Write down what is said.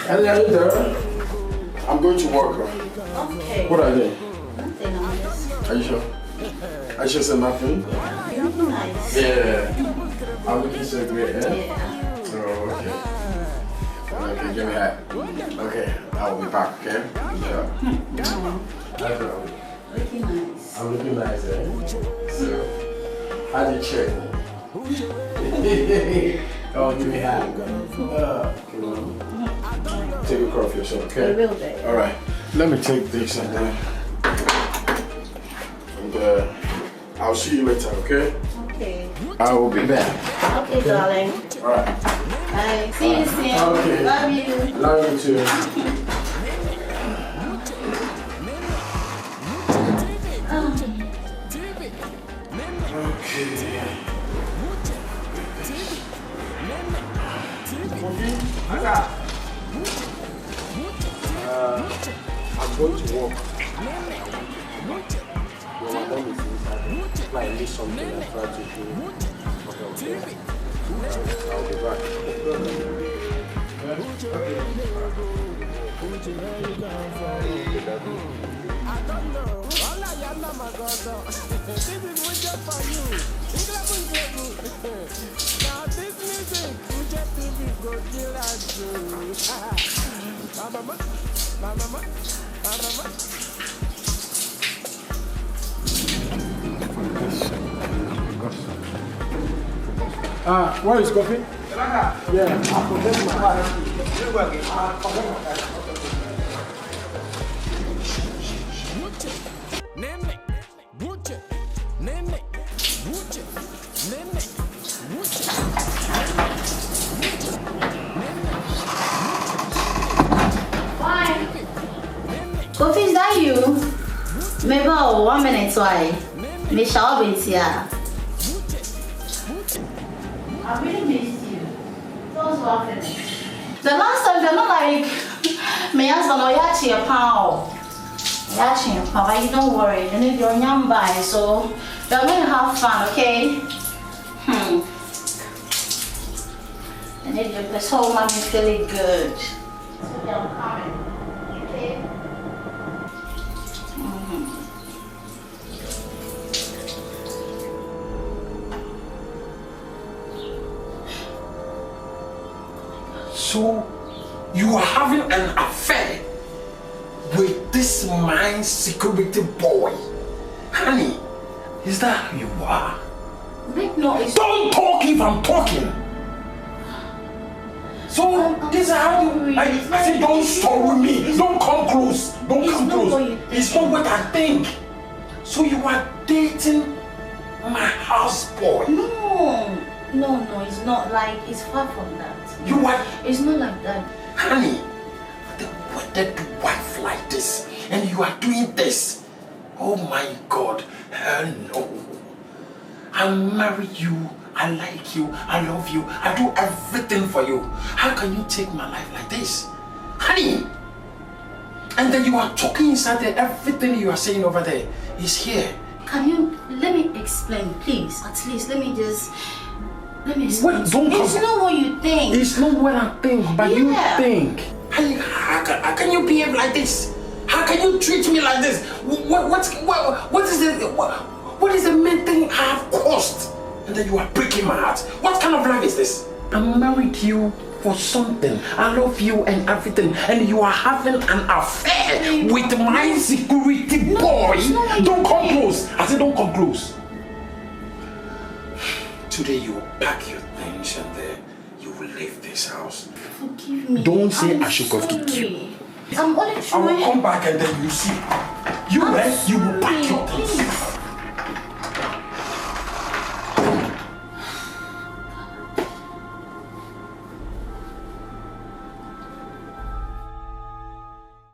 Hello there. I'm going to work. Okay. What are they? Nothing, I'm just... Are you sure? I should say nothing? You look nice. Yeah. I'm looking so great, eh? Yeah. Oh, okay. Okay, give me that. Okay, I'll be back, okay? Yeah. Looking nice. I'm looking nice, eh? So, how do you check me? Oh, give me that. Take a care of yourself, okay? I will do. Alright, let me take this and I'll see you later, okay? Okay. I will be back. Okay, darling. Alright. Bye. See you soon. Okay. Love you. Love you too. I'm going to work. When my mom is inside, if I need something, I try to do. Okay. I'll be back. I don't know. All I am not my God. This is just for you. Now this music, we just think we go kill us. Mama. Where is coffee? Yeah, I forget my car. Kofi, is that you? Maybe 1 minute, why? Me shall be here. I really missed you. What's happening? The last time you're not like me husband or UCHE a pound. UCHE, Papa, you don't worry. You need your number, so you're going to have fun, okay? I need your this whole mommy feeling good. So I'm coming. Okay? So, you are having an affair with this mine security boy? Honey, is that how you are? No, it's... Don't talk if I'm talking. So, this is how you... I say don't stop with me. Don't come close. Don't come close. It's not what I think. So you are dating my houseboy? No, it's not like... It's far from that. You are... It's not like that. Honey, what did the wife like this? And you are doing this? Oh my God, hell no. I marry you, I like you, I love you, I do everything for you. How can you take my life like this? Honey! And then you are talking inside there, everything you are saying over there is here. Can you... Let me explain, please. At least, let me explain. Wait, don't it's not what you think. It's not what I think, but Yeah. you think. How can you behave like this? How can you treat me like this? What is the main thing I have caused? And then you are breaking my heart. What kind of life is this? I married you for something. I love you and everything. And you are having an affair with my security boy. Don't come close. I said don't come close. Today you will pack your things and then you will leave this house. Forgive me. Don't say I should have kicked you. I'm only I trying. will come back and then you see. You will pack